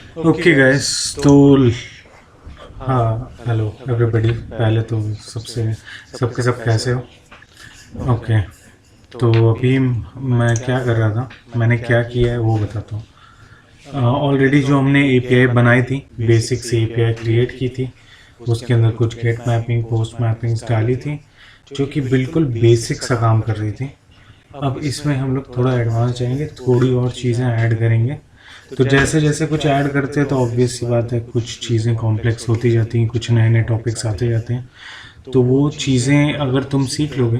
Okay guys. तो हाँ, hello everybody. पहले तो सबसे सबके सब कैसे हो? ओके। तो अभी मैं क्या कर रहा था, मैंने क्या किया है वो बताता हूँ। ऑलरेडी जो हमने एपीआई बनाई थी, बेसिक से एपीआई क्रिएट की थी, उसके अंदर कुछ गेट मैपिंग पोस्ट मैपिंग्स डाली थी जो कि बिल्कुल बेसिक सा काम कर रही थी। अब इसमें हम लोग थोड़ा एडवांस जाएंगे, थोड़ी और चीज़ें ऐड करेंगे। तो जैसे जैसे कुछ ऐड करते हैं तो ऑब्वियस सी बात है, कुछ चीज़ें कॉम्प्लेक्स होती जाती हैं, कुछ नए नए टॉपिक्स आते जाते हैं। तो वो चीज़ें अगर तुम सीख लोगे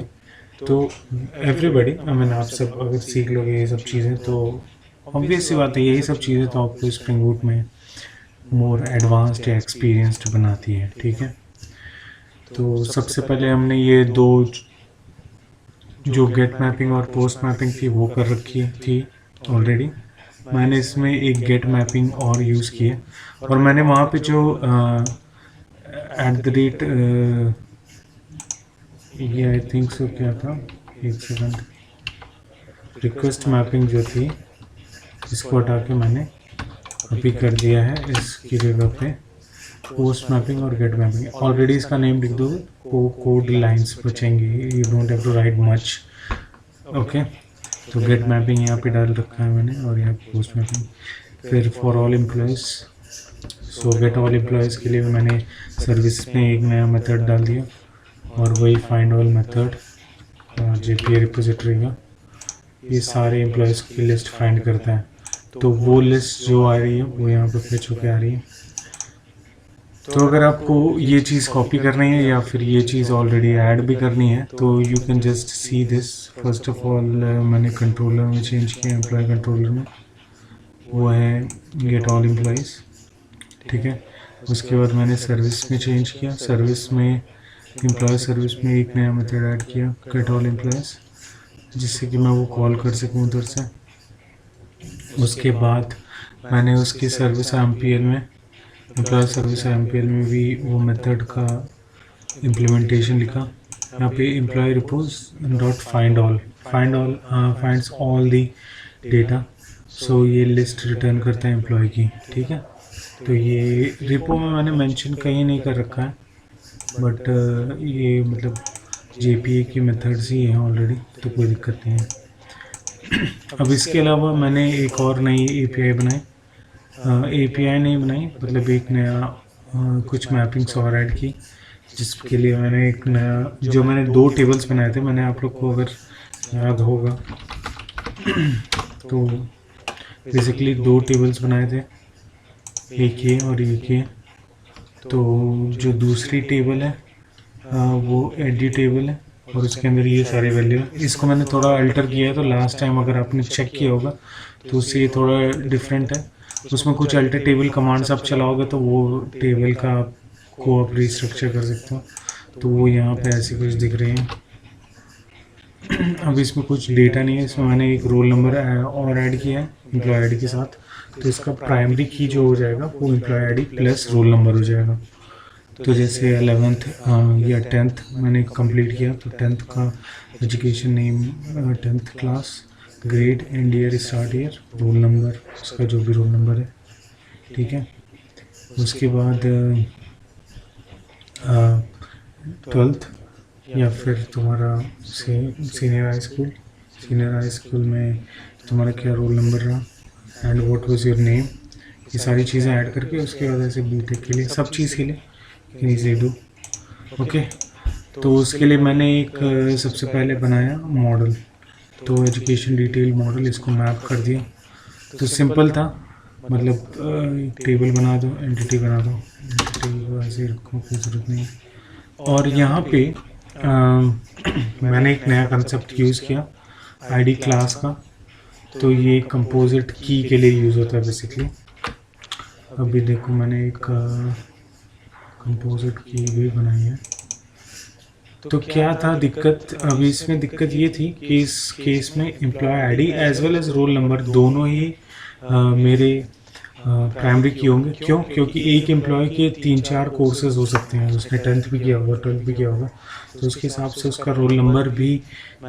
तो एवरीबडी, आई मीन आप सब अगर सीख लोगे ये सब चीज़ें तो ऑब्वियस सी बात है, यही सब चीज़ें तो आपको स्प्रिंग बूट में मोर एडवांस्ड या एक्सपीरियंस्ड बनाती है। ठीक है। तो सबसे पहले हमने ये दो जो गेट मैपिंग और पोस्ट मैपिंग थी वो कर रखी थी ऑलरेडी। मैंने इसमें एक गेट मैपिंग और यूज़ किया, और मैंने वहाँ पे जो एट द रेट ये आई थिंक सो क्या था, एक सेकंड, रिक्वेस्ट मैपिंग जो थी इसको हटा के मैंने अभी कर दिया है इसकी जगह पे पोस्ट मैपिंग और गेट मैपिंग। ऑलरेडी इसका नेम लिख दो, कोड लाइंस बचेंगे, you don't have to write much. Okay. तो गेट मैपिंग यहाँ पे डाल रखा है मैंने, और यहाँ पे पोस्ट मैपिंग। फिर for all employees, so get all employees के लिए मैंने सर्विस में एक नया मेथड डाल दिया, और वही find all method JPA repository का ये सारे एम्प्लॉयज़ की लिस्ट फाइंड करता है। तो वो लिस्ट जो आ रही है वो यहाँ पे फेच होके आ रही है। तो अगर आपको ये चीज़ कॉपी करनी है या फिर ये चीज़ ऑलरेडी ऐड भी करनी है तो you can just see this. First of all मैंने कंट्रोलर में चेंज किया, एम्प्लॉय कंट्रोलर में वो है गेट ऑल एम्प्लॉयज़। ठीक है। उसके बाद मैंने सर्विस में चेंज किया, सर्विस में एम्प्लॉय सर्विस में एक नया मेथड ऐड किया गेट ऑल एम्प्लॉयज़, जिससे कि मैं वो कॉल कर सकूँ उधर से। उसके बाद मैंने उसकी सर्विस एमपीएल में, एम्प्लॉय सर्विस एमपीएल में भी वो मेथड का इम्प्लीमेंटेशन लिखा। यहाँ पे employ repo dot find all, finds all the data. So ये लिस्ट रिटर्न करता है एम्प्लॉय की। ठीक है। तो ये रिपो में मैंने मेंशन कहीं नहीं कर रखा है, बट ये मतलब जेपीए की मेथड्स ही हैं ऑलरेडी, तो कोई दिक्कत नहीं है। अब इसके अलावा मैंने एक और नई एपीआई बनाई, एपीआई नहीं बनाई मतलब एक नया कुछ मैपिंग्स और ऐड की, जिसके लिए मैंने एक नया, जो मैंने दो टेबल्स बनाए थे, मैंने आप लोग को अगर याद होगा तो बेसिकली दो टेबल्स बनाए थे, एक ये और एक ये। तो जो दूसरी टेबल है वो एडी टेबल है, और उसके अंदर ये सारे वैल्यू है। इसको मैंने थोड़ा अल्टर किया है, तो लास्ट टाइम अगर आपने चेक किया होगा तो उससे ये थोड़ा डिफरेंट है। उसमें कुछ अल्टर टेबल कमांड्स आप चलाओगे तो वो टेबल का को आप रिस्ट्रक्चर कर सकते हो, तो वो यहाँ पे ऐसे कुछ दिख रहे हैं। अब इसमें कुछ डेटा नहीं है, इसमें मैंने एक रोल नंबर और ऐड किया है एम्प्लॉय आईडी के साथ। तो इसका प्राइमरी की जो हो जाएगा वो employee ID plus roll number हो जाएगा। तो जैसे 11th या 10th मैंने कंप्लीट किया, तो 10th का education name 10th class, grade, and year, start year, roll number उसका जो भी रोल नंबर है। ठीक है। उसके बाद 12th या फिर तुम्हारा senior high school, senior high school में तुम्हारा क्या रोल नंबर रहा, and what was your name. ये सारी चीज़ें ऐड करके उसके बाद ऐसे बीटेक के लिए सब चीज़ के लिए इजी डू। ओके। तो उसके लिए मैंने एक सबसे पहले बनाया मॉडल, तो एजुकेशन डिटेल मॉडल, इसको मैप कर दिया। तो सिंपल था, मतलब टेबल बना दो, एंटिटी बना दो, एंटिटी को ऐसे रखो, कोई ज़रूरत नहीं। और यहाँ पे मैंने एक नया कंसेप्ट यूज़ किया आईडी क्लास का। तो ये कंपोजिट की के लिए यूज़ होता है बेसिकली। अभी देखो मैंने एक कंपोजिट की भी बनाई है। तो क्या था दिक्कत, अभी इसमें दिक्कत ये थी कि इस केस में employee ID as well as roll number दोनों ही मेरे प्राइमरी की होंगे। क्यों? क्योंकि एक एम्प्लॉय के 3-4 कोर्सेज हो सकते हैं, उसने 10th भी किया होगा, 12th भी किया होगा, तो उसके हिसाब से उसका रोल नंबर भी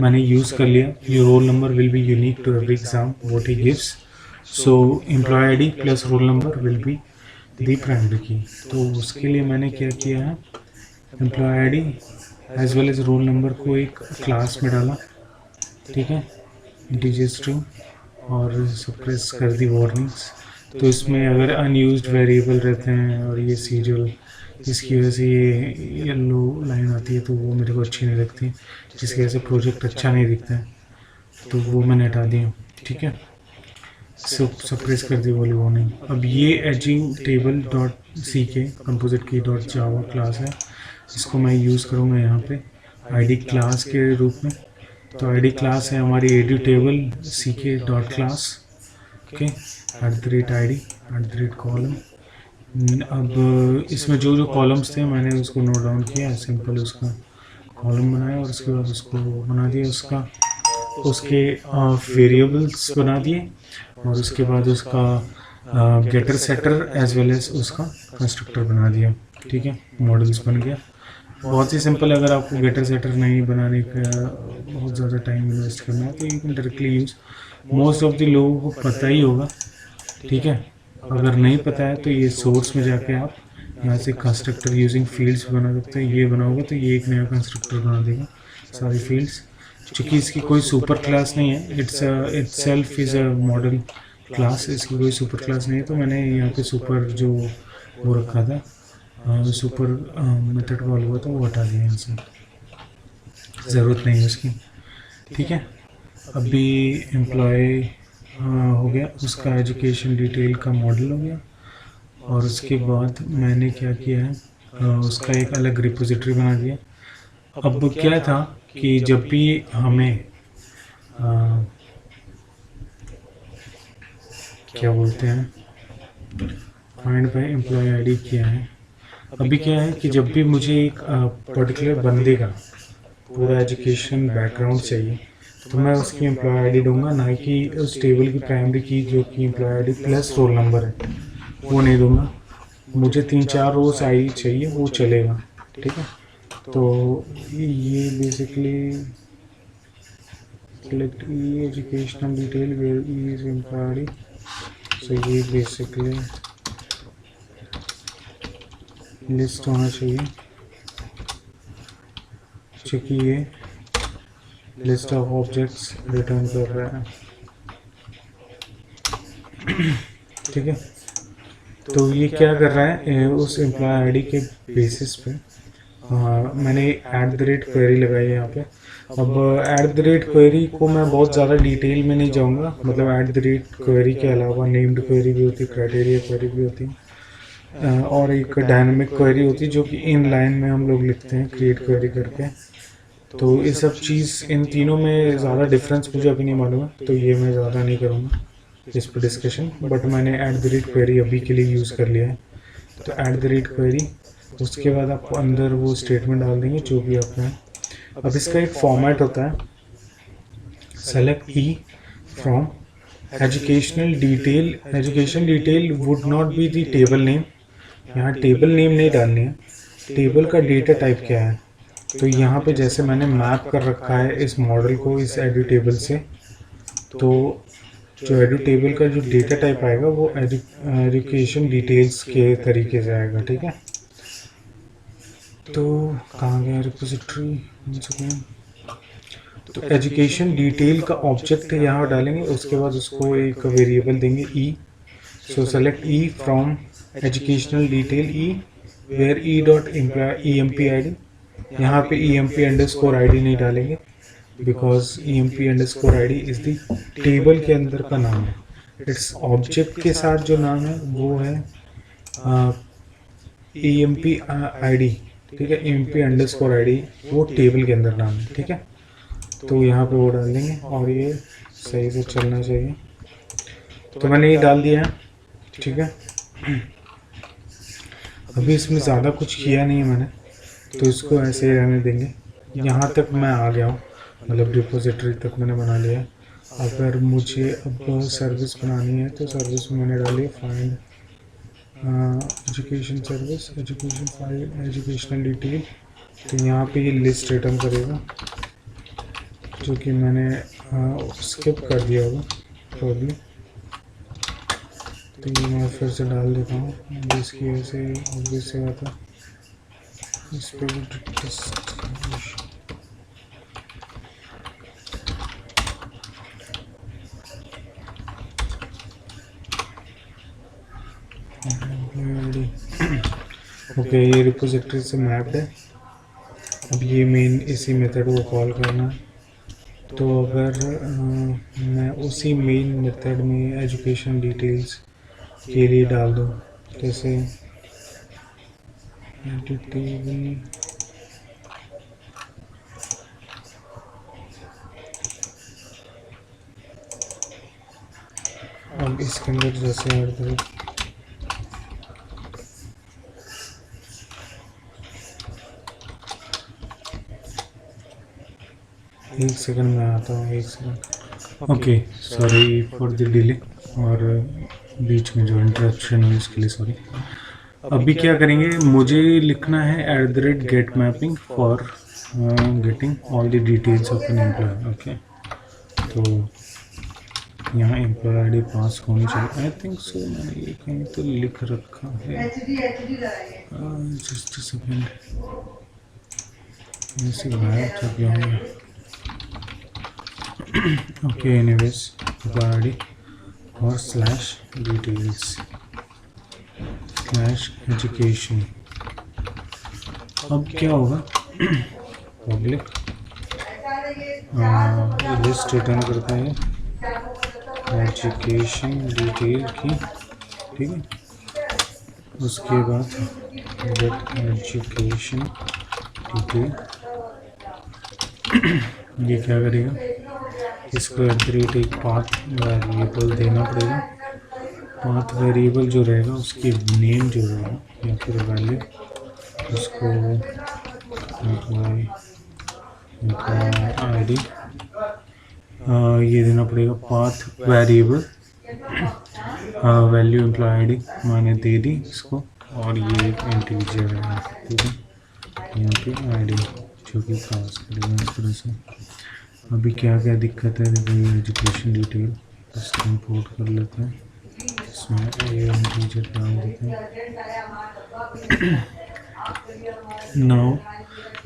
मैंने यूज़ कर लिया। Your roll number will be unique to every exam what he gives. So employee ID plus roll number will be the primary key. तो उसके लिए मैंने क्या किया है, employee ID as well as roll number को एक क्लास में डाला, ठीक है, इंटीजर स्ट्रिंग, और सप्रेस कर दी वार्निंग्स। तो इसमें अगर अनयूज्ड वेरिएबल रहते हैं और ये सीरियल, जिसकी वजह से ये येलो लाइन आती है तो वो मेरे को अच्छी नहीं लगती, जिसकी वजह से प्रोजेक्ट अच्छा नहीं दिखता है, तो वो मैंने हटा दिया, ठीक है। सप्रेस कर दी वाली वार्निंग। अब ये एजिंग टेबल डॉट सी के composite key dot Java class है, इसको मैं यूज़ करूँगा यहाँ पे आईडी क्लास के रूप में। तो आईडी क्लास है हमारी एडू टेबल सी के dot class, okay, @id @column. अब इसमें जो जो कॉलम्स थे मैंने उसको नोट डाउन किया, सिंपल उसका कॉलम बनाया और उसके बाद उसको बना दिया, उसके वेरिएबल्स बना दिए, और उसके बाद उसका getter setter as well as उसका कंस्ट्रक्टर बना दिया, ठीक है, मॉडल्स बन गया। बहुत ही सिंपल। अगर आपको गेटर सेटर नहीं बनाने का बहुत ज़्यादा टाइम इन्वेस्ट करना है तो you can directly use, most of the लोगों को पता ही होगा, ठीक है। अगर नहीं पता है तो ये सोर्स में जाके आप यहाँ से कंस्ट्रक्टर यूजिंग फील्ड्स बना सकते हैं। ये बनाओगे तो ये एक नया कंस्ट्रक्टर बना देगा सारी फील्ड्स, चूँकि इसकी कोई सुपर क्लास नहीं है, itself is a model class, इसकी कोई सुपर क्लास नहीं है। तो मैंने यहाँ पे सुपर जो वो रखा था, सुपर मेथड कॉल हुआ था, वो हटा दिया, यहाँ से ज़रूरत नहीं है उसकी, ठीक है। अभी एम्प्लॉय हो गया, उसका एजुकेशन डिटेल का मॉडल हो गया, और उसके बाद मैंने क्या किया है, उसका एक अलग रिपोजिटरी बना दिया। अब क्या था कि जब भी हमें क्या बोलते हैं, फाइंड बाय एम्प्लॉय आईडी किया है। अभी क्या है कि जब भी मुझे एक पर्टिकुलर बंदे का पूरा एजुकेशन बैकग्राउंड चाहिए तो मैं उसकी एम्प्लॉय आईडी दूंगा, ना कि उस टेबल की प्राइमरी की जो कि employee ID plus roll number है, वो नहीं दूंगा। मुझे 3-4 रोज आई चाहिए, वो चलेगा, ठीक है। तो ये basically select educational detail where is employ ID, so ये बेसिकली लिस्ट होना चाहिए, क्योंकि ये लिस्ट ऑफ ऑब्जेक्ट्स रिटर्न कर रहा है, ठीक है। तो ये क्या कर रहा है, उस एम्प्लॉय आईडी के बेसिस पे मैंने @query लगाई है यहाँ पे। अब @query को मैं बहुत ज़्यादा डिटेल में नहीं जाऊँगा, मतलब @query के अलावा नेम्ड क्वेरी भी होती है, क्राइटेरिया क्वेरी भी होती है, और एक डायनामिक क्वेरी होती है जो कि इन लाइन में हम लोग लिखते हैं क्रिएट क्वेरी करके। तो ये सब चीज़, इन तीनों में ज़्यादा डिफरेंस मुझे अभी नहीं मालूम है, तो ये मैं ज़्यादा नहीं करूँगा इस पर डिस्कशन, बट मैंने @query अभी के लिए यूज़ कर लिया है। तो @query, उसके बाद आप अंदर वो स्टेटमेंट डाल देंगे जो भी आपने। अब इसका एक फॉर्मेट होता है, select E from educational detail. Education detail would not be the table name, यहाँ टेबल नेम नहीं डालनी है, टेबल का डेटा टाइप क्या है। तो यहाँ पे जैसे मैंने मैप कर रखा है इस मॉडल को इस एडू टेबल से, तो जो एडू टेबल का जो डेटा टाइप आएगा वो एजुकेशन डिटेल्स के तरीके से आएगा, ठीक है। तो कहाँ गया रिपोजिटरी, तो एजुकेशन डिटेल का ऑब्जेक्ट यहाँ डालेंगे, उसके बाद उसको एक वेरिएबल देंगे E. So select E from educational detail E where E dot emp id। यहाँ पे emp_id नहीं डालेंगे, because emp_id is the table के अंदर का नाम है, इट्स ऑब्जेक्ट के साथ जो नाम है वो है emp_id, ठीक है। emp_id वो टेबल के अंदर नाम है, ठीक है। तो यहाँ पे वो डाल देंगे और ये सही से चलना चाहिए। तो मैंने ये डाल दिया है, ठीक है। अभी इसमें ज़्यादा कुछ किया नहीं है मैंने, तो इसको ऐसे ही रहने देंगे। यहाँ तक मैं आ गया हूँ, मतलब रिपोजिटरी तक मैंने बना लिया है। अगर मुझे अब सर्विस बनानी है तो सर्विस में मैंने डाली find education service, education file, educational detail. तो यहाँ पे ये लिस्ट रिटर्न करेगा, जो कि मैंने स्किप कर दिया होगा प्रॉब्लम। तो ये मैं फिर से डाल देता हूँ, जिसकी वजह से ऑब्वियस से बात है इस पर ओके ये रिपोजिटरी से मैप्ड है। अब ये मेन इसी मेथड को कॉल करना है। तो अगर मैं उसी मेन मेथड में एजुकेशन डिटेल्स के लिए डाल दूँ, जैसे अब इसके अंदर जैसे ऐड करें, एक सेकंड में आता हूँ, एक second. Okay sorry for the delay और बीच में जो इंटरप्शन है उसके लिए सॉरी। अभी क्या करेंगे, मुझे लिखना है @get mapping for getting all the details of an employee. Okay तो यहाँ एम्प्लॉय आईडी पास होनी चाहिए। आई थिंक सो मैंने ये कहीं तो लिख रखा है, जस्ट सेकेंड ऐसे गायब हो गया हूँ। ओके एनीवेज एम्प्लॉय आईडी और /details /education। अब क्या होगा, पब्लिक लिस्ट रिटर्न करता है एजुकेशन डिटेल की, ठीक है। उसके बाद गेट एजुकेशन डिटेल, ये क्या करेगा, इसको एक पाथ वेरिएबल देना पड़ेगा। पाथ वेरिएबल जो रहेगा उसकी नेम जो रहेगा या फिर वैल्यू, उसको एम्प्लॉय आईडी ये देना पड़ेगा। Path variable value employee ID मैंने दे दी इसको, और ये एक इंटीजर है, ठीक है। यहाँ पे आईडी जो कि पास करेगा इस तरह से। अभी क्या क्या दिक्कत है, देखिए एजुकेशन डिटेल इसको इंपोर्ट कर लेते हैं, इसमें ये इंटीजर डाल देते हैं। नाउ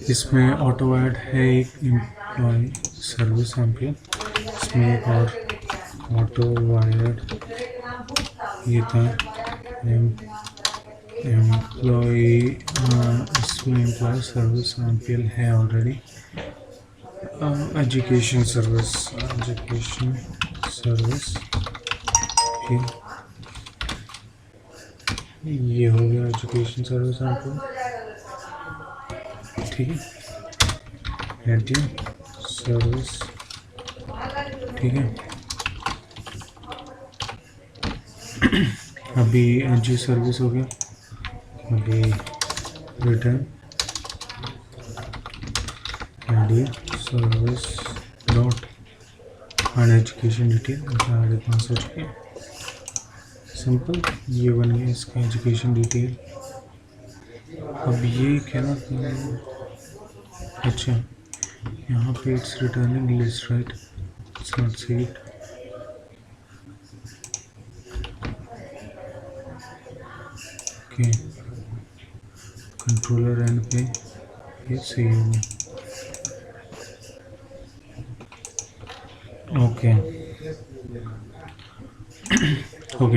इसमें ऑटो ऐड है एक एम्प्लॉय सर्विस सैंपल, इसमें एक और ऑटो वायर्ड ये था एम्प्लॉय, इसमें एम्प्लॉय सर्विस सैंपल है ऑलरेडी। एजुकेशन सर्विस ये हो गया एजुकेशन सर्विस सैंपल, ठीक है। एडू सर्विस, ठीक है। अभी एडू सर्विस हो गया। अभी return edu service dot and education detail आगे पास हो चुकी है। सिंपल, ये बन गया इसका एजुकेशन डिटेल। अब ये क्या ना, अच्छा यहाँ पे it's returning list, right, it's not saved. Okay controller and पे ये सही हो गया। ओके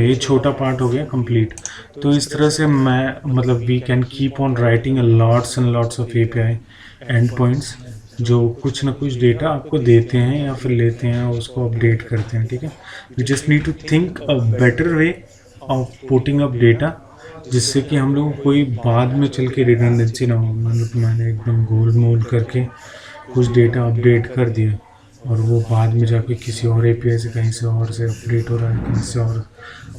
ये छोटा पार्ट हो गया कंप्लीट। तो इस तरह से मैं मतलब we can keep on writing lots and lots of API end points जो कुछ ना कुछ डेटा आपको देते हैं या फिर लेते हैं और उसको अपडेट करते हैं, ठीक है। We just need to think a better way of putting up data, जिससे कि हम लोग कोई बाद में चल के रिडंडेंसी ना हो। मतलब मैंने एकदम गोल मोल करके कुछ डेटा अपडेट कर दिया और वो बाद में जाके किसी और API से कहीं से और से अपडेट हो रहा है, कहीं से और।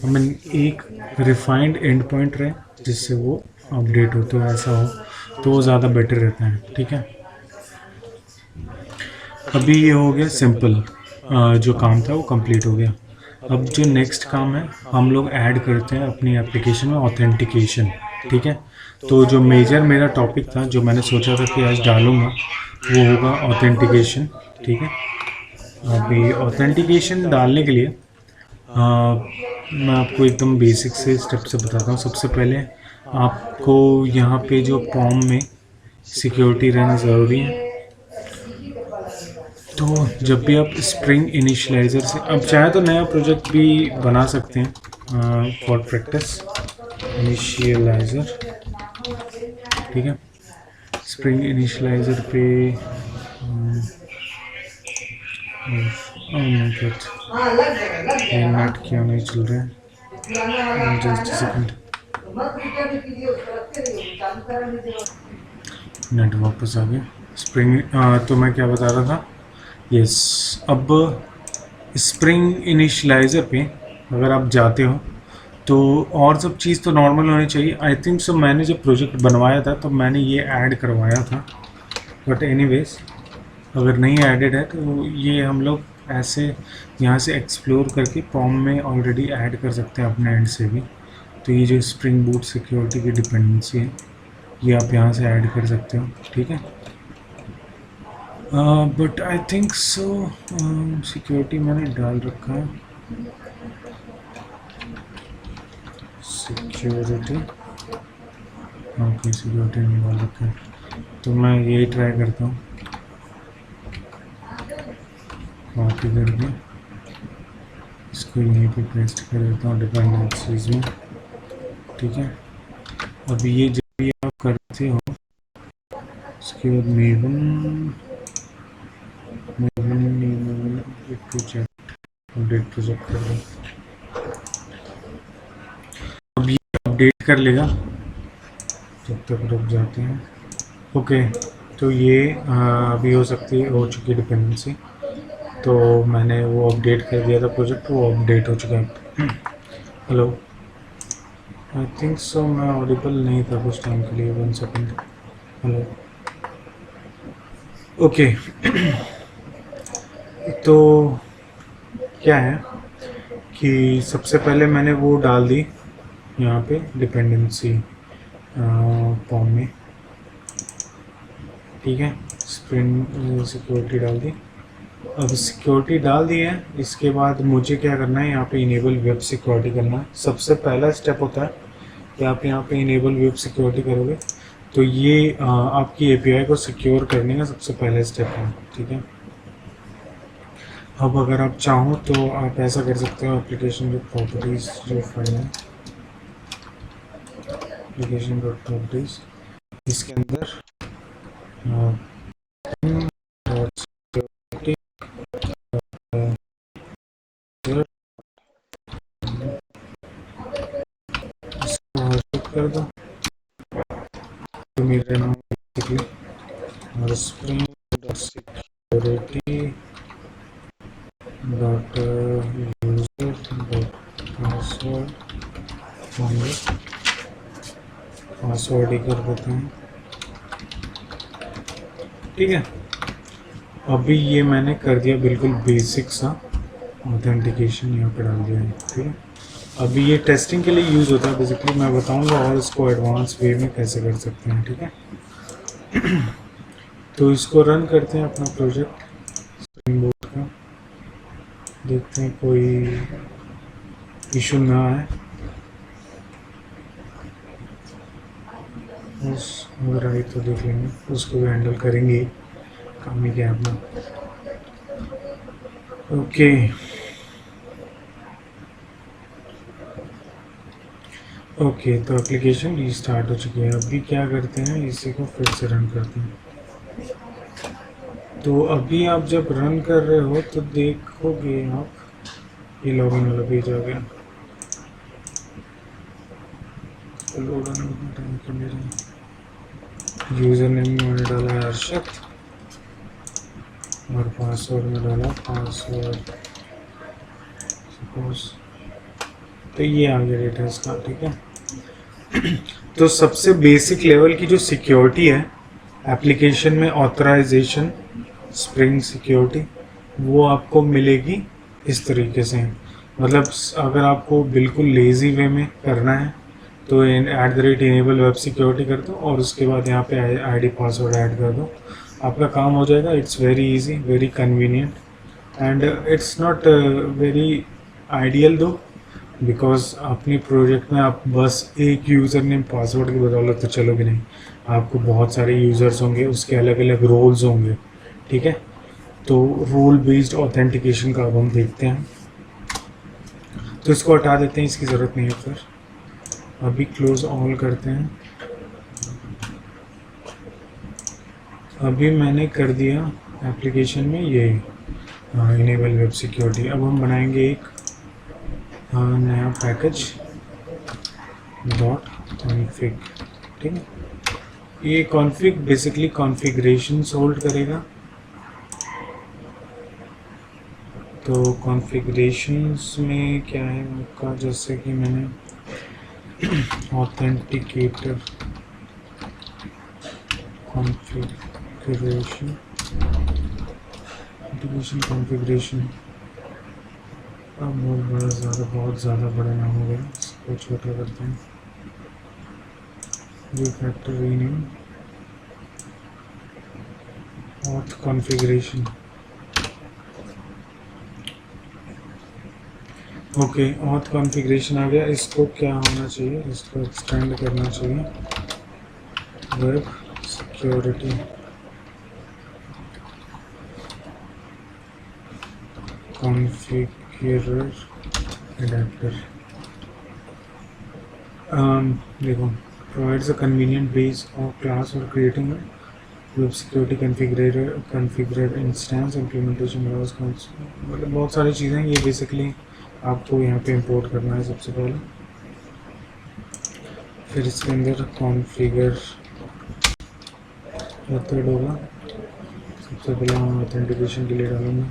मैं एक रिफाइंड एंड पॉइंट रहे जिससे वो अपडेट हो, तो ऐसा हो तो वो ज़्यादा बेटर रहता है, ठीक है। अभी ये हो गया सिंपल, जो काम था वो कंप्लीट हो गया। अब जो नेक्स्ट काम है, हम लोग ऐड करते हैं अपनी एप्लीकेशन में ऑथेंटिकेशन, ठीक है। तो जो मेजर मेरा टॉपिक था, जो मैंने सोचा था कि आज डालूँगा, वो होगा ऑथेंटिकेशन, ठीक है। अभी ऑथेंटिकेशन डालने के लिए मैं आपको एकदम बेसिक से स्टेप से बताता हूँ। सबसे पहले आपको यहाँ पे जो पॉम में सिक्योरिटी रहना ज़रूरी है। तो जब भी आप स्प्रिंग इनिशियलाइज़र से, अब चाहे तो नया प्रोजेक्ट भी बना सकते हैं फॉर प्रैक्टिस। इनिशियलाइज़र, ठीक है। स्प्रिंग इनिशियलाइज़र पे ये नेट क्यों नहीं चल रहा है? जस्ट सेकंड, नेट वापस आ गया। स्प्रिंग तो मैं क्या बता रहा था, यस। अब स्प्रिंग इनिशियलाइज़र पे अगर आप जाते हो तो और सब चीज़ तो नॉर्मल होनी चाहिए। आई थिंक सो मैंने जब प्रोजेक्ट बनवाया था तो मैंने ये ऐड करवाया था, बट एनीवेज अगर नहीं एडेड है तो ये हम लोग ऐसे यहाँ से एक्सप्लोर करके पॉम में ऑलरेडी ऐड कर सकते हैं अपने एंड से भी। तो ये जो स्प्रिंग बूट सिक्योरिटी की डिपेंडेंसी है ये आप यहाँ से ऐड कर सकते हो, ठीक है। But I think so security मैंने डाल रखा है। सिक्योरिटी, ओके, सिक्योरिटी नहीं डाल रखा है, तो मैं यही ट्राई करता हूँ कॉपी करके इसको यहीं पे पेस्ट कर देता हूँ डिपेंडेंसीज में, ठीक है। अब ये जब भी आप करते हो उसके बाद मेवन प्रोजेक्ट अपडेट प्रोजेक्ट कर दो। अब ये अपडेट कर लेगा, जब तक रुक जाते हैं। ओके, तो ये अभी हो सकती है, हो चुकी डिपेंडेंसी, तो मैंने वो अपडेट कर दिया था प्रोजेक्ट, वो अपडेट हो चुका है। हेलो, आई थिंक सो मैं ऑडिबल नहीं था कुछ टाइम के लिए, 1 सेकेंड। Hello, okay. तो क्या है कि सबसे पहले मैंने वो डाल दी यहाँ पे डिपेंडेंसी फॉर्म में, ठीक है। स्प्रिंग सिक्योरिटी डाल दी। अब सिक्योरिटी डाल दी है, इसके बाद मुझे क्या करना है, यहाँ पे इनेबल वेब सिक्योरिटी करना है। सबसे पहला स्टेप होता है कि आप यहाँ पे इनेबल वेब सिक्योरिटी करोगे तो ये आपकी एपीआई को सिक्योर करने का सबसे पहला स्टेप है, ठीक है। अब अगर आप चाहो तो आप ऐसा कर सकते हो, एप्लीकेशन डॉट प्रॉपर्टीज जो फाइल है, एप्लीकेशन डॉट प्रॉपर्टीज, इसके अंदर कर दो तो मेरा नाम और spring dot security dot user dot password, password ही कर देते हैं, ठीक है। अभी ये मैंने कर दिया बिल्कुल बेसिक सा ऑथेंटिकेशन यहाँ पे डाल दिया है, ठीक है। अभी ये टेस्टिंग के लिए यूज़ होता है बेसिकली, मैं बताऊंगा और इसको एडवांस वे में कैसे कर सकते हैं, ठीक है। तो इसको रन करते हैं अपना प्रोजेक्ट स्प्रिंग बोट का, देखते हैं कोई इशू ना आए। बस अगर आई तो देख लेंगे, उसको भी हैंडल करेंगे, काम ही क्या अपना। ओके, ओके, तो एप्लीकेशन रीस्टार्ट हो चुकी है। अभी क्या करते हैं, इसी को फिर से रन करते हैं। तो अभी आप जब रन कर रहे हो तो देखोगे आप ये लॉगिन वाला पेज आ गया। यूज़र नेम मैंने डाला है अर्शद और पासवर्ड में डाला पासवर्ड सपोज, तो ये आ गया डेटा इसका, ठीक है। तो सबसे बेसिक लेवल की जो सिक्योरिटी है एप्लीकेशन में, ऑथराइजेशन स्प्रिंग सिक्योरिटी, वो आपको मिलेगी इस तरीके से। मतलब अगर आपको बिल्कुल लेज़ी वे में करना है तो @ इनेबल वेब सिक्योरिटी कर दो और उसके बाद यहाँ पे आईडी पासवर्ड ऐड कर दो, आपका काम हो जाएगा। It's very easy, very convenient and it's not very ideal दो, बिकॉज अपने प्रोजेक्ट में आप बस एक यूज़र नेम पासवर्ड की बदौलत तो चलोगे नहीं, आपको बहुत सारे यूज़र्स होंगे, उसके अलग अलग रोल्स होंगे, ठीक है। तो रोल बेस्ड ऑथेंटिकेशन का अब हम देखते हैं, तो इसको हटा देते हैं, इसकी ज़रूरत नहीं है। फिर अभी क्लोज ऑल करते हैं। अभी मैंने कर दिया एप्लीकेशन में ये इनेबल वेब सिक्योरिटी। अब हम बनाएंगे एक नया पैकेज डॉट कॉन्फ़िग, ठीक है। ये कॉन्फ़िग बेसिकली कॉन्फ़िगरेशन होल्ड करेगा। तो कॉन्फ़िगरेशंस में क्या है आपका, जैसे कि मैंने ऑथेंटिकेटर कॉन्फ़िगरेशन कॉन्फ़िगरेशन, अब बहुत ज़्यादा बड़ा नाम हो गया, इसको छोटा करते हैं। Factor rename auth configuration, okay. Auth configuration आ गया। इसको क्या होना चाहिए, इसको एक्सटेंड करना चाहिए वेब सिक्योरिटी कॉन्फ़िगरर एडेप्टर। देखो, provides a convenient base or class for creating a web security configured instance implementation allows, मतलब बहुत सारी चीज़ें। ये बेसिकली आपको यहाँ पे इंपोर्ट करना है सबसे पहले, फिर इसके अंदर कॉन्फ़िगर मेथड होगा। सबसे पहले हम ऑथेंटिकेशन के लिए डालेंगे,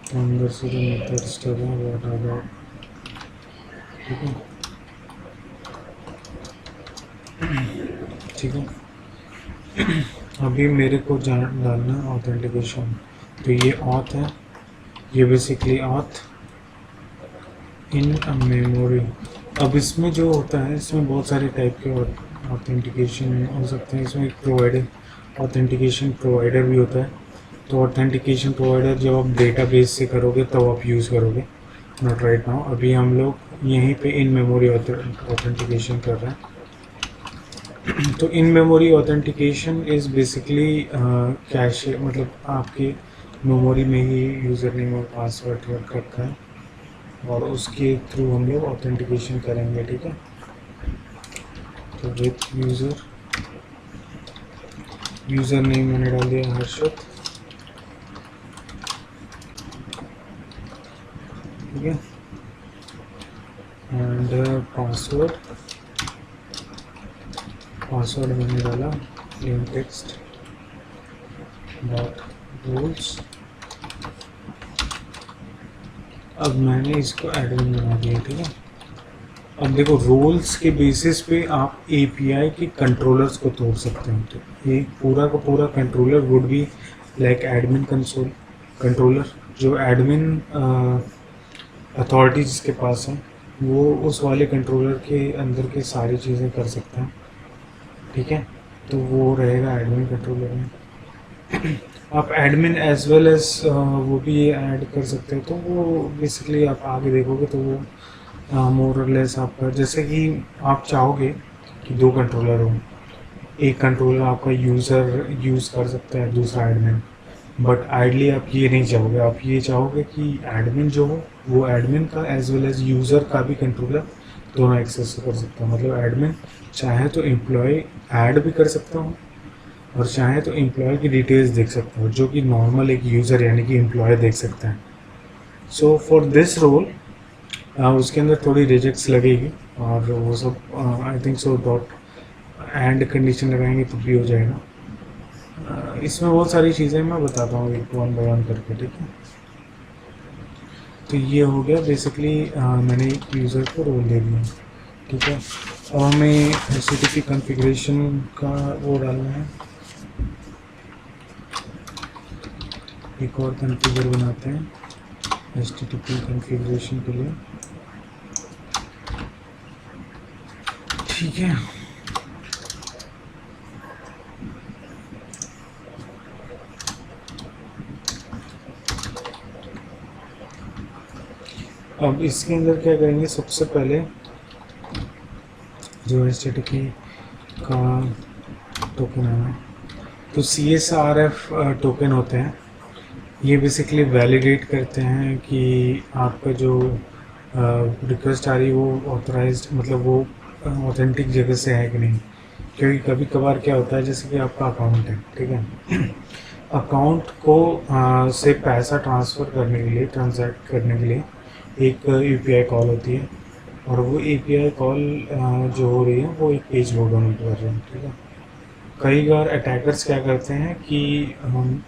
तो अंदर से जो मेथड स्टब है वो हटा दो, ठीक है, ठीक है। अभी मेरे को डालना है ऑथेंटिकेशन, तो ये ऑथ है, ये बेसिकली ऑथ इन मेमोरी। अब इसमें जो होता है, इसमें बहुत सारे टाइप के ऑथेंटिकेशन हो सकते हैं। इसमें एक प्रोवाइडर ऑथेंटिकेशन प्रोवाइडर भी होता है। तो ऑथेंटिकेशन प्रोवाइडर जब आप डेटाबेस से करोगे तब आप यूज़ करोगे, नॉट राइट नाउ। अभी हम लोग यहीं पे इन मेमोरी ऑथेंटिकेशन कर रहे हैं। तो in memory authentication is basically cash, मतलब आपके मेमोरी में ही यूज़र नेम और पासवर्ड रखा है और उसके थ्रू हम लोग ऑथेंटिकेशन करेंगे, ठीक है। तो विथ यूज़र नेम मैंने डाल दिया हर्षद, ठीक है, एंड पासवर्ड मैंने डाला प्लेन टेक्स्ट डॉट रूल्स। अब मैंने इसको एडमिन बना दिया, ठीक है। अब देखो, रोल्स के बेसिस पे आप एपीआई के कंट्रोलर्स को तोड़ सकते हो। तो ये पूरा का पूरा controller would be like admin console controller. जो एडमिन अथॉरिटी जिसके पास है वो उस वाले कंट्रोलर के अंदर के सारी चीज़ें कर सकता है, ठीक है। तो वो रहेगा एडमिन कंट्रोलर में। आप एडमिन एज वेल एज वो भी ये ऐड कर सकते हो। तो वो बेसिकली आप आगे देखोगे तो वो मोर और लेस आपका, जैसे कि आप चाहोगे कि दो कंट्रोलर हो, एक कंट्रोलर आपका यूज़र यूज़ कर सकता है, दूसरा एडमिन। बट आइडली आप ये नहीं चाहोगे, आप ये चाहोगे कि एडमिन जो हो वो एडमिन का एज वेल एज यूज़र का भी कंट्रोलर दोनों एक्सेस कर सकता है। मतलब एडमिन चाहे तो एम्प्लॉय ऐड भी कर सकता हूँ और चाहे तो एम्प्लॉय की डिटेल्स देख सकता हूँ, जो कि नॉर्मल एक यूज़र यानी कि एम्प्लॉय देख सकता है। सो फॉर दिस रोल उसके अंदर थोड़ी रिजेक्ट्स लगेगी और वो सब I think so dot and condition लगाएंगे तो भी हो जाएगा। इसमें बहुत सारी चीज़ें मैं बताता हूँ एक वन बाय वन करके, ठीक है। तो ये हो गया बेसिकली, मैंने एक यूज़र को रोल दे दिया, ठीक है। और हमें HTTP कॉन्फ़िगरेशन का वो डालना है, एक और कॉन्फ़िगर बनाते हैं HTTP कॉन्फ़िगरेशन के लिए, ठीक है। अब इसके अंदर क्या करेंगे, सबसे पहले जो HTTP का टोकन है, तो CSRF टोकन होते हैं। ये बेसिकली वैलिडेट करते हैं कि आपका जो रिक्वेस्ट आ रही है वो ऑथराइज्ड, मतलब वो ऑथेंटिक जगह से है कि नहीं। क्योंकि कभी कभार क्या होता है, जैसे कि आपका अकाउंट है, ठीक है, अकाउंट को से पैसा ट्रांसफ़र करने के लिए, ट्रांजैक्ट करने के लिए एक UPI कॉल होती है, और वो UPI कॉल जो हो रही है वो एक पेज लोड होने कर रहे हैं, ठीक है। कई बार अटैकर्स क्या करते हैं कि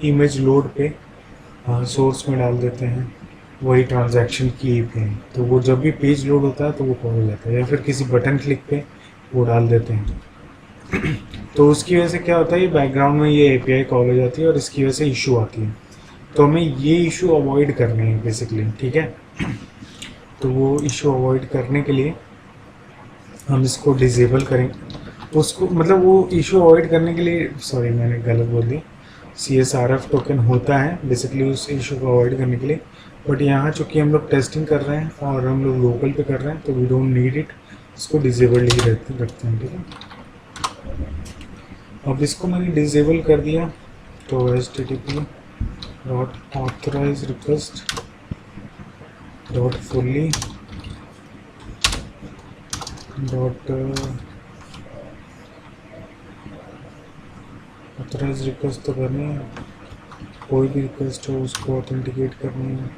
इमेज लोड पे सोर्स में डाल देते हैं वही ट्रांजैक्शन की API, तो वो जब भी पेज लोड होता है तो वो कॉल हो जाता है, या फिर किसी बटन क्लिक पे वो डाल देते हैं। तो उसकी वजह से क्या होता है, ये बैकग्राउंड में ये API कॉल हो जाती है और इसकी वजह से इशू आती है। तो हमें ये इशू अवॉइड करने हैं बेसिकली, ठीक है। तो वो इशू अवॉइड करने के लिए हम इसको डिसेबल करेंगे, उसको मतलब वो इशू अवॉइड करने के लिए, सॉरी मैंने गलत बोल दी, CSRF टोकन होता है बेसिकली उस इशू को अवॉइड करने के लिए। बट यहाँ चूँकि हम लोग टेस्टिंग कर रहे हैं और हम लोग लोकल पे कर रहे हैं, तो वी डोंट नीड इट, इसको डिसेबल्ड ही रखते हैं, ठीक है। अब इसको मैंने डिसेबल कर दिया, तो HTTP dot authorize request dot fully dot authorize request तो करनी है, कोई भी रिक्वेस्ट हो उसको ऑथेंटिकेट करनी है,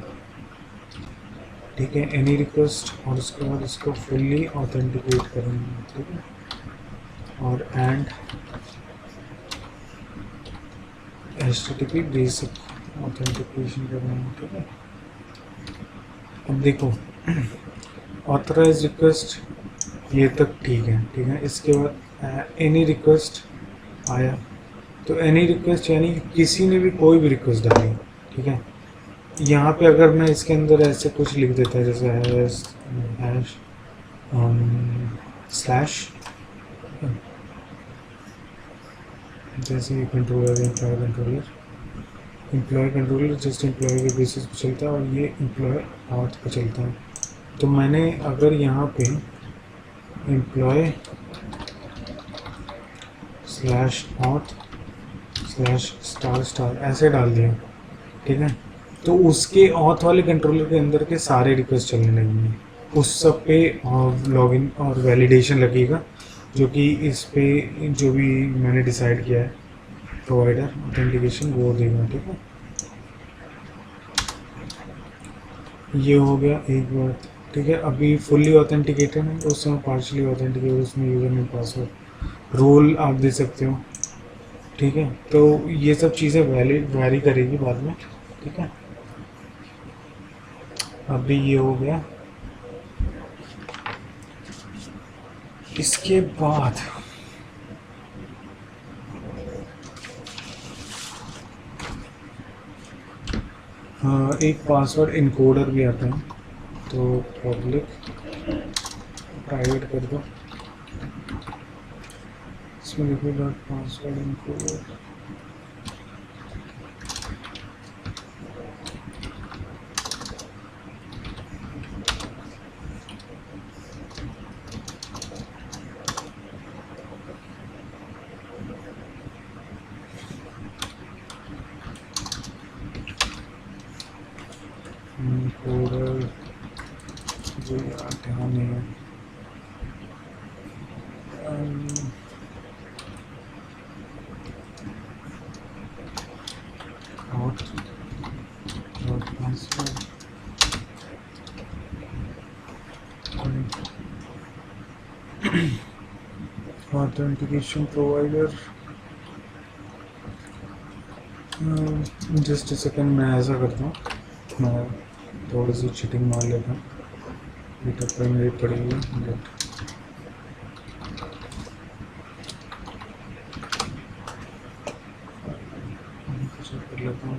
ठीक है, एनी रिक्वेस्ट, और उसके बाद इसको फुल्ली ऑथेंटिकेट करनी है, ठीक है। और एंड HTTP बेसिक ऑथेंटिकेशन करना है, ठीक है। अब देखो ऑथराइज रिक्वेस्ट ये तक ठीक है, ठीक है। इसके बाद एनी रिक्वेस्ट आया, तो एनी रिक्वेस्ट यानी किसी ने भी कोई भी रिक्वेस्ट डाली, ठीक है। यहाँ पे अगर मैं इसके अंदर ऐसे कुछ लिख देता है, जैसे हैश स्लैश, जैसे controller employee controller just employee के बेसिस पे चलता है, और ये एम्प्लॉय ऑथ पे चलता है। तो मैंने अगर यहाँ पे employee slash auth slash star star ऐसे डाल दिया, ठीक है, तो उसके ऑथ वाले कंट्रोलर के अंदर के सारे रिक्वेस्ट चलने लगेंगे, उस सब पे लॉगिन और वैलिडेशन लगेगा, जो कि इस पे जो भी मैंने डिसाइड किया है प्रोवाइडर ऑथेंटिकेशन वो देगा, ठीक है। ये हो गया एक बात, ठीक है। अभी फुल्ली ऑथेंटिकेटेड है, उस समय पार्शली ऑथेंटिकेटेड, उसमें यूज़र नेम पासवर्ड रोल आप दे सकते हो, ठीक है। तो ये सब चीज़ें वैरी करेगी बाद में, ठीक है। अभी ये हो गया, इसके बाद एक पासवर्ड इनकोडर भी आता है, तो पब्लिक प्राइवेट कर दो, इसमें लिखो डॉट पासवर्ड इनकोडर, इनकोडर जो यार ध्यान नहीं है, ऑथेंटिकेशन प्रोवाइडर, जस्ट सेकंड मैं ऐसा करता हूँ, मैं थोड़ी सी चीटिंग मार लेता हूँ, मीटअप पर मेरी पड़ी हुई बट कर लेता हूँ,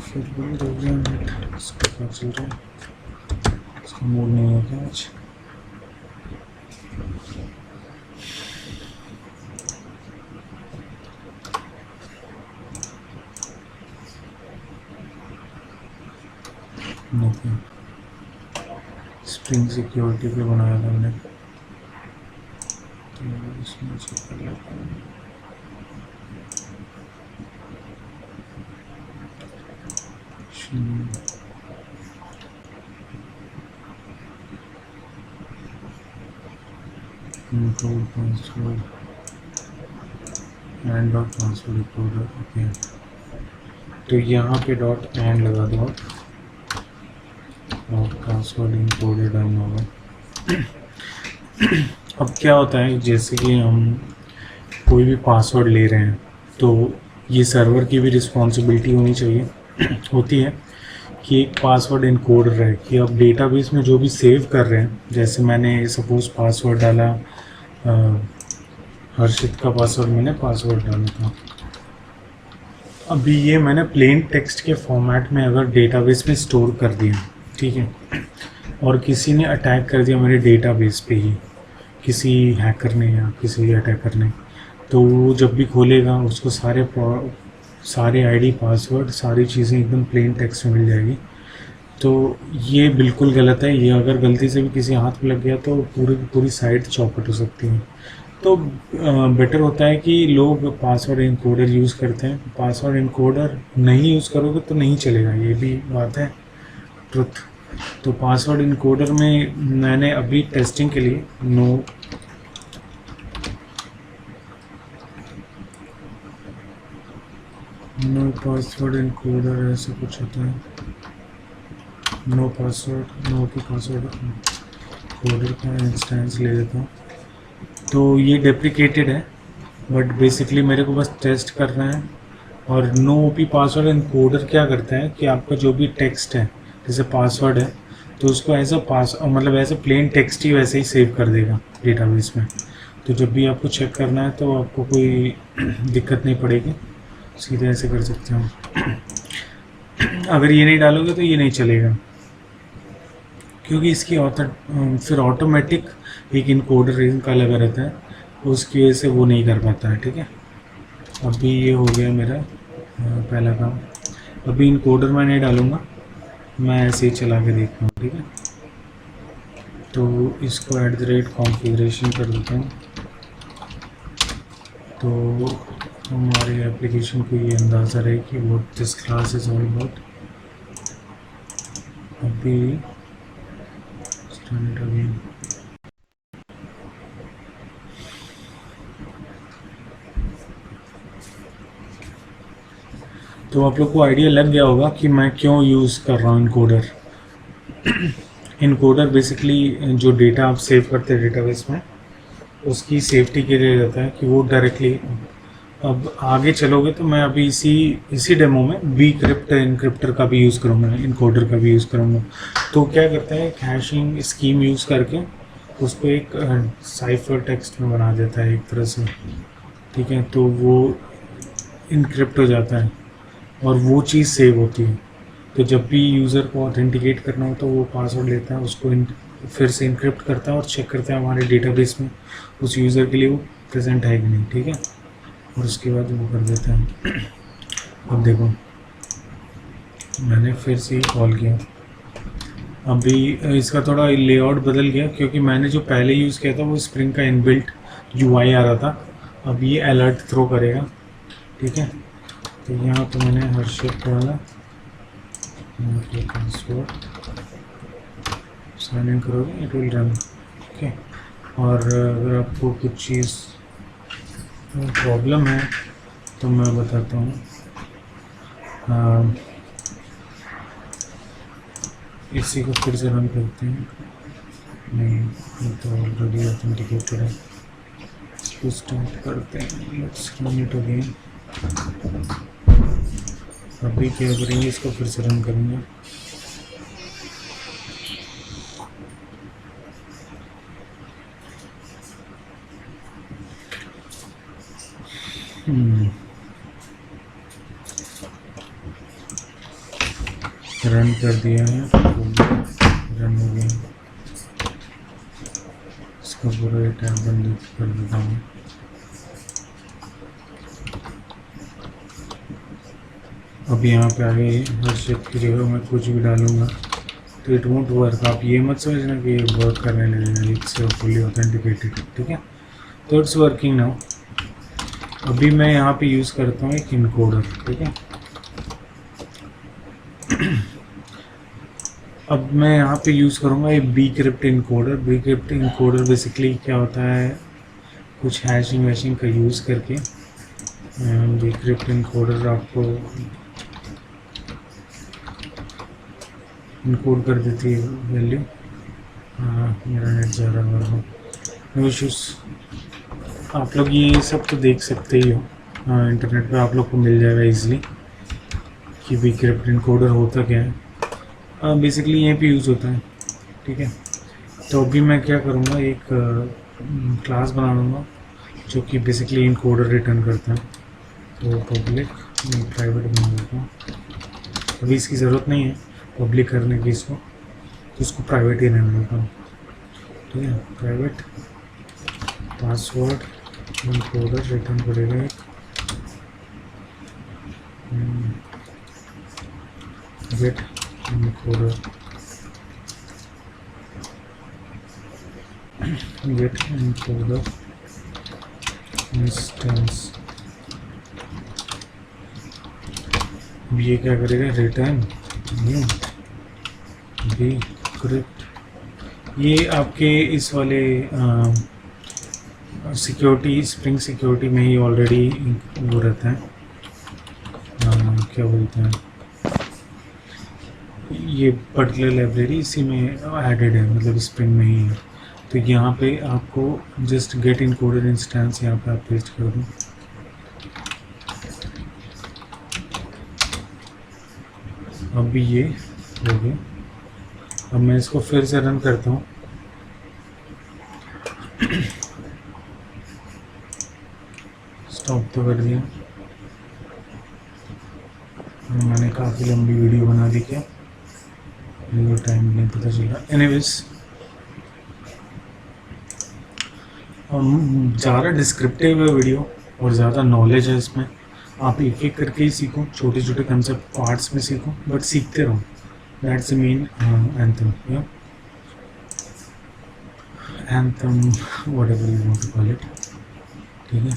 फिर भी हो गया नेट, इसको क्या चल रहा है, इसका मूड नहीं है क्या आज। स्ट्रिंग सिक्योरिटी पे बनाया था मैंने, तो इसमें चेक कर लेता हूँ। Control password and dot password decoder, okay. तो यहाँ पे डॉट एंड लगा दो और पासवर्ड इनकोडेड रन होगा। अब क्या होता है, जैसे कि हम कोई भी पासवर्ड ले रहे हैं तो ये सर्वर की भी रिस्पॉन्सिबिलिटी होनी चाहिए होती है कि एक पासवर्ड इनकोड रहे, कि अब डेटाबेस में जो भी सेव कर रहे हैं, जैसे मैंने सपोज पासवर्ड डाला, हर्षित का पासवर्ड मैंने पासवर्ड डाला था, अभी ये मैंने प्लेन टेक्स्ट के फॉर्मेट में अगर डेटाबेस में स्टोर कर दिया, ठीक है, और किसी ने अटैक कर दिया मेरे डेटाबेस पे ही, किसी हैकर ने या किसी अटैकर ने, तो वो जब भी खोलेगा उसको सारे आईडी पासवर्ड सारी चीज़ें एकदम प्लेन टेक्स्ट में मिल जाएगी। तो ये बिल्कुल गलत है, ये अगर गलती से भी किसी हाथ में लग गया तो पूरी साइट चौपट हो सकती है। तो बेटर होता है कि लोग पासवर्ड इनकोडर यूज़ करते हैं। पासवर्ड इनकोडर नहीं यूज़ करोगे तो नहीं चलेगा, ये भी बात है ट्रुथ। तो पासवर्ड इनकोडर में मैंने अभी टेस्टिंग के लिए नो पासवर्ड इनकोडर ऐसा कुछ होता है, नो की पासवर्ड कोडर का इंस्टेंस ले लेता हूँ। तो ये डेप्रिकेटेड है, बट बेसिकली मेरे को बस टेस्ट करना है। और नो ओपी पासवर्ड इनकोडर क्या करता है कि आपका जो भी टेक्स्ट है, जैसे पासवर्ड है, तो उसको एज अ मतलब एज अ प्लेन टेक्स्ट ही वैसे ही सेव कर देगा डेटाबेस में। तो जब भी आपको चेक करना है तो आपको कोई दिक्कत नहीं पड़ेगी, सीधे ऐसे कर सकते हो। अगर ये नहीं डालोगे तो ये नहीं चलेगा, क्योंकि इसकी फिर ऑटोमेटिक एक इनकोडर इनका लगा रहता है, उसकी वजह से वो नहीं कर पाता है, ठीक है। अभी ये हो गया मेरा पहला काम। अभी इनकोडर मैं नहीं डालूँगा, मैं ऐसे ही चला के देखता हूँ, ठीक है। तो इसको @configuration कर देता हूँ, तो हमारे एप्लीकेशन को ये अंदाज़ा रहे कि what this class is all about. अभी स्टार्ट अगेन। तो आप लोग को आइडिया लग गया होगा कि मैं क्यों यूज़ कर रहा हूँ इनकोडर। इनकोडर बेसिकली जो डेटा आप सेव करते हैं डेटाबेस में, उसकी सेफ्टी के लिए रहता है कि वो डायरेक्टली, अब आगे चलोगे तो मैं अभी इसी डेमो में बीक्रिप्ट इनक्रिप्टर का भी यूज़ करूँगा, इनकोडर का भी यूज़ करूँगा। तो क्या करता है, हैशिंग स्कीम यूज़ करके उसको एक साइफर टेक्स्ट में बना देता है एक तरह से, ठीक है। तो वो इनक्रिप्ट हो जाता है और वो चीज़ सेव होती है। तो जब भी यूज़र को ऑथेंटिकेट करना हो तो वो पासवर्ड लेता है, उसको फिर से इनक्रिप्ट करता है और चेक करता है हमारे डेटाबेस में उस यूज़र के लिए वो प्रेजेंट है कि नहीं, ठीक है। और उसके बाद वो कर देता है। अब देखो मैंने फिर से ही कॉल किया, अभी इसका थोड़ा लेआउट बदल गया क्योंकि मैंने जो पहले यूज़ किया था वो स्प्रिंग का इनबिल्ट UI आ रहा था। अब ये अलर्ट थ्रो करेगा, ठीक है। तो यहाँ पे मैंने हर्षित डाला, पासवर्ड साइन इन करोगे इट विल रन, ओके। और अगर आपको कुछ चीज़ प्रॉब्लम है तो मैं बताता हूँ। इसी को फिर से रन करते हैं, नहीं ये तो ऑलरेडी ऑथेंटिकेटेड है। इसको स्टार्ट करते हैं, लेट्स रन इट अगेन। अभी क्या करेंगे, इसको फिर से रन करेंगे। रन कर दिया है, रन हो गया। इसका पूरा टैब बंद कर देता हूँ। अब यहाँ पे आगे हर्षित की जगह मैं कुछ भी डालूँगा तो इट वोंट वर्क। आप ये मत समझना कि ये वर्क करने लगेगा, इट्स फुली ऑथेंटिकेटेड, ठीक है। तो इट्स वर्किंग नाउ। अभी मैं यहाँ पे यूज़ करता हूँ एक इनकोडर, ठीक है। अब मैं यहाँ पे यूज़ करूँगा एक bcrypt encoder. bcrypt encoder basically क्या होता है, कुछ हैशिंग वैशिंग का यूज़ करके bcrypt इनकोडर आपको इनकोड कर देती है वैल्यू। मेरा नेट जा रहा है, नो इश्यूज़। आप लोग ये सब तो देख सकते ही हो, इंटरनेट पे आप लोग को मिल जाएगा इजीली कि bcrypt इनकोडर होता क्या है। बेसिकली यहीं पे यूज़ होता है, ठीक है। तो अभी मैं क्या करूँगा, एक क्लास बना लूँगा जो कि बेसिकली इनकोडर रिटर्न करता है। तो पब्लिक प्राइवेट बना देता हूँ, अभी इसकी ज़रूरत नहीं है पब्लिक करने की इसको, तो उसको प्राइवेट ही रहने देता हूँ, ठीक है। प्राइवेट पासवर्ड इनकोडर रिटर्न करेगा एक gate encoder get encoder instance। अब ये क्या करेगा, रिटर्न न्यू bcrypt। ये आपके इस वाले सिक्योरिटी, स्प्रिंग सिक्योरिटी में ही ऑलरेडी वो रहता है, क्या बोलते हैं, ये पर्टिकुलर लाइब्रेरी इसी में एडेड है, मतलब स्प्रिंग में ही है। तो यहाँ पे आपको जस्ट गेट इनकोडेड इंस्टेंस यहाँ पे आप पेस्ट कर दो। अभी ये हो गया। अब मैं इसको फिर से रन करता हूँ। स्टॉप तो कर दिया मैंने, काफ़ी लंबी वीडियो बना दी क्या, टाइम नहीं पता चला। एनीवेज, ज़्यादा डिस्क्रिप्टिव है वीडियो और ज़्यादा नॉलेज है इसमें। आप एक एक करके ही सीखो, छोटे छोटे कंसेप्ट पार्ट्स में सीखो, बट सीखते रहो। दैट्स द मेन एंथम, या anthem whatever you want to call it, ठीक है।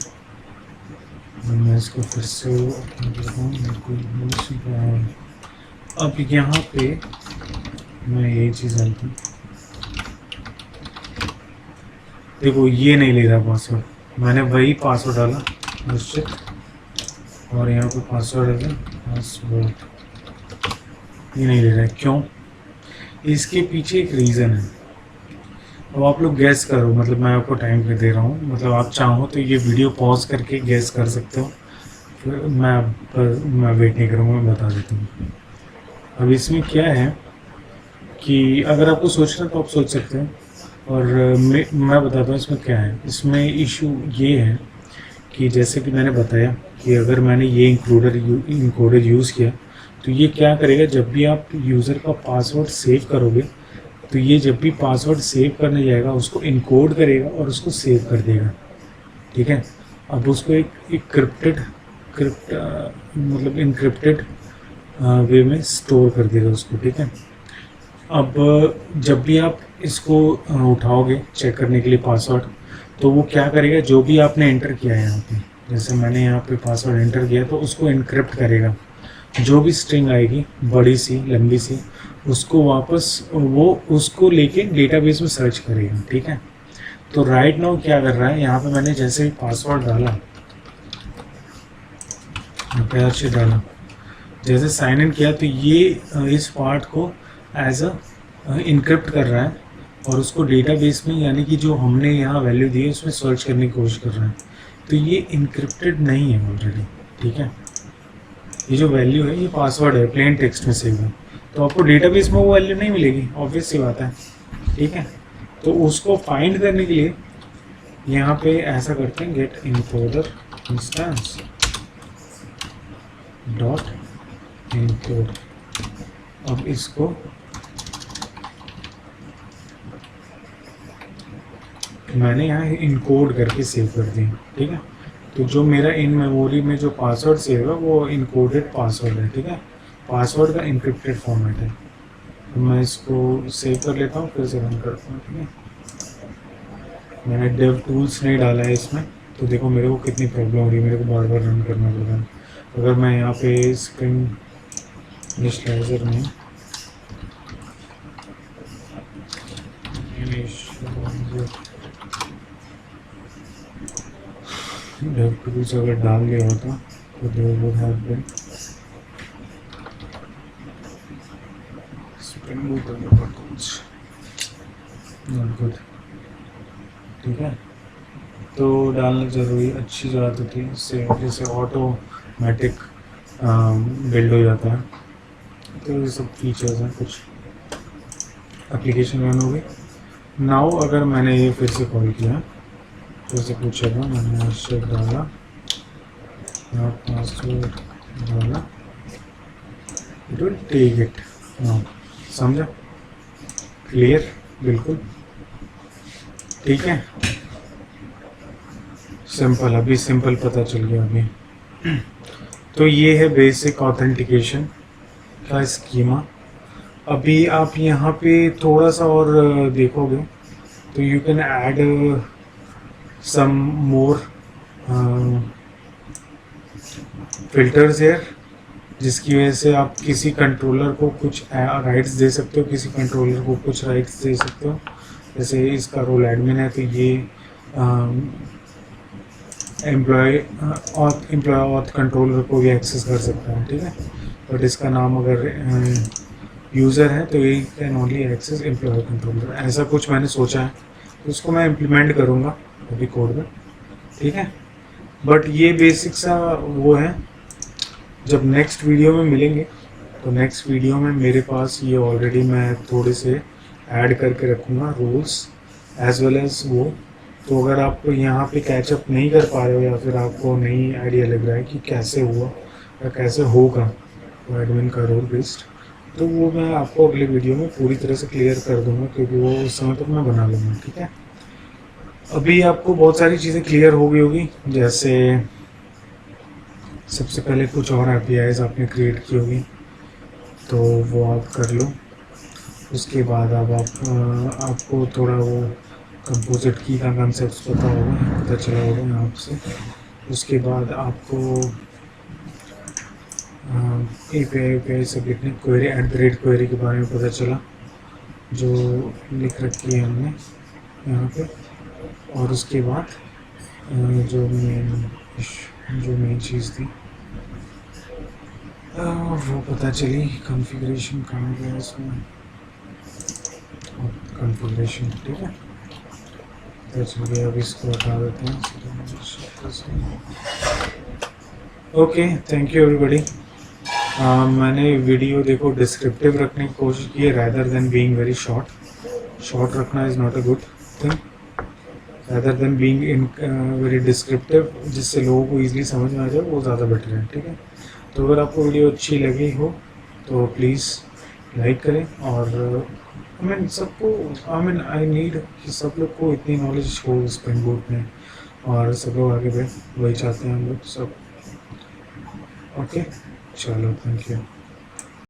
मैं इसको फिर से अब यहाँ पे मैं यही चीज़ डालता हूँ। देखो ये नहीं ले रहा पासवर्ड, मैंने वही पासवर्ड डाला निश्चित, और यहाँ पे पासवर्ड है, पासवर्ड ये नहीं ले रहा है। क्यों? इसके पीछे एक रीज़न है। अब आप लोग गैस करो, मतलब मैं आपको टाइम पे दे रहा हूँ, मतलब आप चाहो तो ये वीडियो पॉज करके गैस कर सकते हो, फिर मैं वेट नहीं करूँगा, मैं बता देता हूँ। अब इसमें क्या है कि अगर आपको सोचना तो आप सोच सकते हैं, और मैं बताता हूँ इसमें क्या है। इसमें इशू ये है कि जैसे कि मैंने बताया कि अगर मैंने ये इनकोडर यूज़ किया तो ये क्या करेगा, जब भी आप यूज़र का पासवर्ड सेव करोगे तो ये जब भी पासवर्ड सेव करने जाएगा उसको इनकोड करेगा और उसको सेव कर देगा, ठीक है। अब उसको एक मतलब इनक्रिप्टेड वे में स्टोर कर देगा उसको, ठीक है। अब जब भी आप इसको उठाओगे चेक करने के लिए पासवर्ड, तो वो क्या करेगा, जो भी आपने एंटर किया है यहाँ पे, जैसे मैंने यहाँ पे पासवर्ड एंटर किया तो उसको इनक्रिप्ट करेगा। जो भी स्ट्रिंग आएगी बड़ी सी लंबी सी, उसको वापस वो उसको लेके डेटाबेस में सर्च करेगा, ठीक है। तो राइट नाउ क्या कर रहा है, यहाँ पे मैंने जैसे ही पासवर्ड डाला, अच्छे डाला, जैसे साइन इन किया, तो ये इस पार्ट को एज अ इनक्रिप्ट कर रहा है और उसको डेटाबेस में, यानी कि जो हमने यहाँ वैल्यू दी है उसमें सर्च करने की कोशिश कर रहा है। तो ये इनक्रिप्टेड नहीं है ऑलरेडी, ठीक है। ये जो वैल्यू है ये पासवर्ड है, प्लेन टेक्स्ट में सेव है, तो आपको डेटाबेस में वो वैल्यू नहीं मिलेगी, ऑब्वियस सी बात है, ठीक है। तो उसको फाइंड करने के लिए यहाँ पे ऐसा करते हैं, get encoder instance dot encode. अब इसको मैंने यहाँ इनकोड करके सेव कर दिया, ठीक है। तो जो मेरा इन मेमोरी में जो पासवर्ड सेव है वो इनकोडेड पासवर्ड है, ठीक है। पासवर्ड का इनक्रिप्टेड फॉर्मेट है। तो मैं इसको सेव कर लेता हूँ, फिर से रन करता हूँ। ठीक है, मैंने डेव टूल्स नहीं डाला है इसमें, तो देखो मेरे को कितनी प्रॉब्लम हो रही है, मेरे को बार बार रन करना पड़ रहा है। अगर मैं यहाँ पे स्प्रिंग इनिशियलाइजर में डेव टूल्स अगर डाल लिया होता तो there would have been spring boot developer tools, not good. ठीक है, तो डालना ज़रूरी, अच्छी ज़रूरत होती है, इससे जैसे ऑटोमेटिक बिल्ड हो जाता है। तो ये सब फीचर्स हैं, कुछ एप्लीकेशन रन हो गई। नाउ अगर मैंने ये फिर से कॉल किया, फिर से पूछेगा, मैंने आश्चर्य डाला, पासवर्ड डाला, it will take it. Now समझा, क्लियर, बिल्कुल ठीक है, सिंपल, अभी सिंपल पता चल गया अभी। तो ये है बेसिक ऑथेंटिकेशन का स्कीमा। अभी आप यहाँ पे थोड़ा सा और देखोगे तो you can add some more filters here, जिसकी वजह से आप किसी कंट्रोलर को कुछ राइट्स दे सकते हो, किसी कंट्रोलर को कुछ राइट्स दे सकते हो। जैसे इसका रोल एडमिन है, तो ये एम्प्लॉय ऑथ कंट्रोलर को भी एक्सेस कर सकता है। ठीक है, बट इसका नाम अगर यूज़र है तो ये can only access employ controller, ऐसा कुछ मैंने सोचा है, तो उसको मैं इम्प्लीमेंट करूँगा अभी कोड में। ठीक है, बट ये बेसिक सा वो है। जब नेक्स्ट वीडियो में मिलेंगे तो नेक्स्ट वीडियो में मेरे पास ये ऑलरेडी मैं थोड़े से ऐड करके रखूँगा रूल्स एज वेल एज वो। तो अगर आप यहाँ पे कैचअप नहीं कर पा रहे हो या फिर आपको नहीं आइडिया लग रहा है कि कैसे हुआ या कैसे होगा वो एडमिन का रोल बेस्ड, तो वो मैं आपको अगले वीडियो में पूरी तरह से क्लियर कर दूँगा, क्योंकि वो उस समय तक मैं बना लूँगा। ठीक है, अभी आपको बहुत सारी चीज़ें क्लियर हो गई होगी, जैसे सबसे पहले कुछ और APIs आपने क्रिएट की होगी, तो वो आप कर लो। उसके बाद अब आपको थोड़ा वो कंपोजिट की का कंसेप्ट पता चला होगा यहाँ से। उसके बाद आपको API सब लिखने, क्वेरी @query के बारे में पता चला, जो लिख रखी है हमने यहाँ पे। और उसके बाद जो मेन चीज़ थी वो पता चली, कॉन्फ़िगरेशन कहाँ गया इसमें, कॉन्फ़िगरेशन। ठीक है, पता चल गया, अब इसको हटा देते हैं। Okay, thank you everybody. मैंने वीडियो देखो डिस्क्रिप्टिव रखने की कोशिश की है rather than being very short रखना is not a good thing, rather than being in very descriptive, जिससे लोगों को ईजिली समझ में आ जाए, वो ज़्यादा बेटर है। ठीक है, तो अगर आपको वीडियो अच्छी लगी हो तो प्लीज़ लाइक करें, और आई नीड कि सब लोग को इतनी नॉलेज हो स्प्रिंग बूट में, और सब लोग आगे बढ़े, वही चाहते हैं हम लोग सब। ओके, चलो, थैंक यू।